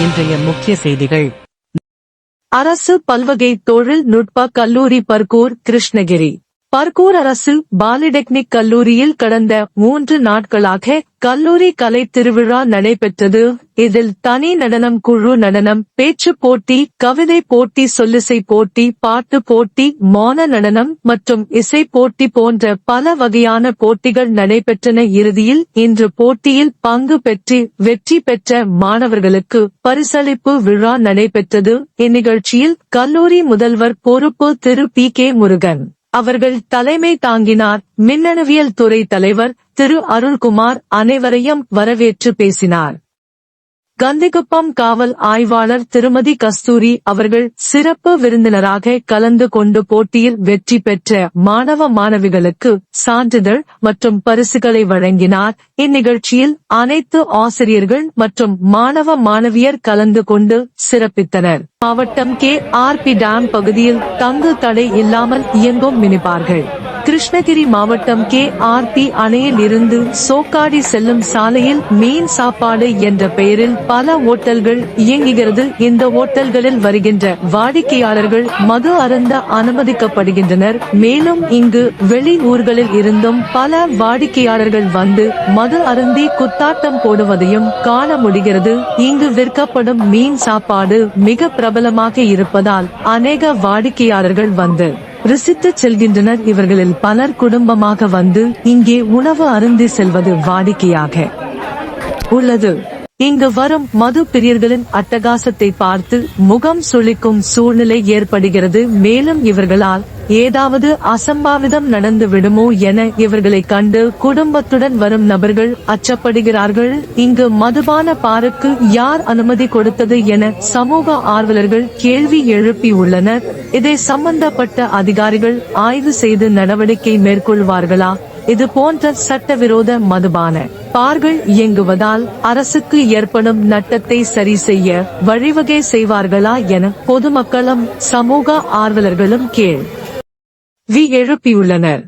இன்றைய முக்கிய செய்திகள். அரசு பல்வகை தொழில் நுட்ப கல்லூரி பர்கூர் கிருஷ்ணகிரி. பர்கூர் அரசு பாலிடெக்னிக் கல்லூரியில் கடந்த 3 நாட்களாக கல்லூரி கலை திருவிழா நடைபெற்றது. இதில் தனி நடனம், குழு நடனம், பேச்சு போட்டி, கவிதை போட்டி, சொல்லிசை போட்டி, பாட்டு போட்டி, மௌன நடனம் மற்றும் இசை போட்டி போன்ற பல வகையான போட்டிகள் நடைபெற்றன. இறுதியில் இன்று போட்டியில் பங்கு பெற்று வெற்றி பெற்ற மாணவர்களுக்கு பரிசளிப்பு விழா நடைபெற்றது. இந்நிகழ்ச்சியில் கல்லூரி முதல்வர் பொறுப்பு திரு P.K. முருகன் அவர்கள் தலைமை தாங்கினார். மின்னணுவியல் துறை தலைவர் திரு அருள்குமார் அனைவரையும் வரவேற்று பேசினார். கந்திகுப்பம் காவல் ஆய்வாளர் திருமதி கஸ்தூரி அவர்கள் சிறப்பு விருந்தினராக கலந்து கொண்டு போட்டியில் வெற்றி பெற்ற மாணவ மாணவிகளுக்கு சான்றிதழ் மற்றும் பரிசுகளை வழங்கினார். இந்நிகழ்ச்சியில் அனைத்து ஆசிரியர்கள் மற்றும் மாணவ மாணவியர் கலந்து கொண்டு சிறப்பித்தனர். மாவட்டம் KRP டேம் பகுதியில் தங்கு தடை இல்லாமல் இயங்கும் மினிபார்கள். கிருஷ்ணகிரி மாவட்டம் KRP அணையில் இருந்து சோக்காடி செல்லும் சாலையில் மீன் சாப்பாடு என்ற பெயரில் பல ஓட்டல்கள் இயங்குகிறது. இந்த ஓட்டல்களில் வருகின்ற வாடிக்கையாளர்கள் மது அருந்த அனுமதிக்கப்படுகின்றனர். மேலும் இங்கு வெளி ஊர்களில் இருந்தும் பல வாடிக்கையாளர்கள் வந்து மது அருந்தி குத்தாட்டம் போடுவதையும் காண முடிகிறது. இங்கு விற்கப்படும் மீன் சாப்பாடு மிக பிரபலமாக இருப்பதால் அநேக வாடிக்கையாளர்கள் வந்து ருசித்து செல்கின்றனர். இவர்களில் பலர் குடும்பமாக வந்து இங்கே உணவு அருந்தி செல்வது வாடிக்கையாக உள்ளது. இங்கு வரும் மது பிரியர்களின் அட்டகாசத்தை பார்த்து முகம் சுளிக்கும் சூழ்நிலை ஏற்படுகிறது. மேலும் இவர்களால் ஏதாவது அசம்பாவிதம் நடந்து விடுமோ என இவர்களை கண்டு குடும்பத்துடன் வரும் நபர்கள் அச்சப்படுகிறார்கள். இங்கு மதுபான பாருக்கு யார் அனுமதி கொடுத்தது என சமூக ஆர்வலர்கள் கேள்வி எழுப்பி உள்ளனர். இதை சம்பந்தப்பட்ட அதிகாரிகள் ஆய்வு செய்து நடவடிக்கை மேற்கொள்வார்களா? இது போன்ற சட்டவிரோத மதுபான பார்கள் இயங்குவதால் அரசுக்கு ஏற்படும் நட்டத்தை சரி செய்ய வழிவகை செய்வார்களா என பொதுமக்களும் சமூக ஆர்வலர்களும் கேள்வி எழுப்பியுள்ளனர்.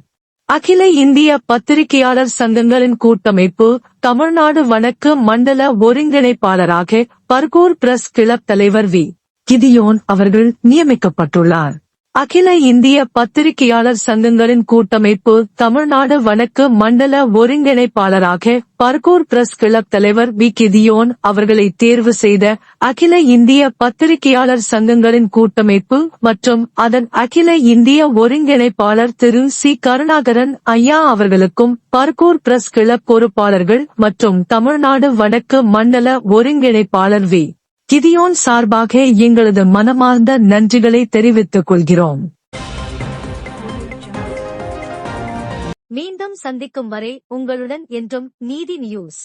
அகில இந்திய பத்திரிகையாளர் சங்கங்களின் கூட்டமைப்பு தமிழ்நாடு வடக்கு மண்டல ஒருங்கிணைப்பாளராக பர்கூர் பிரஸ் கிளப் தலைவர் வி. கிதியோன் அவர்கள் நியமிக்கப்பட்டுள்ளார். அகில இந்திய பத்திரிகையாளர் சங்கங்களின் கூட்டமைப்பு தமிழ்நாடு வடக்கு மண்டல ஒருங்கிணைப்பாளராக பர்கூர் பிரஸ் கிளப் தலைவர் வி. கிதியோன் அவர்களை தேர்வு செய்த அகில இந்திய பத்திரிகையாளர் சங்கங்களின் கூட்டமைப்பு மற்றும் அதன் அகில இந்திய ஒருங்கிணைப்பாளர் திரு சி. கருணாகரன் ஐயா அவர்களுக்கும் பர்கூர் பிரஸ் கிளப் பொறுப்பாளர்கள் மற்றும் தமிழ்நாடு வடக்கு மண்டல ஒருங்கிணைப்பாளர் வி. கிதியோன் சார்பாக எங்களது மனமார்ந்த நன்றிகளை தெரிவித்துக் கொள்கிறோம். மீண்டும் சந்திக்கும் வரை உங்களுடன் என்றும் நீதி நியூஸ்.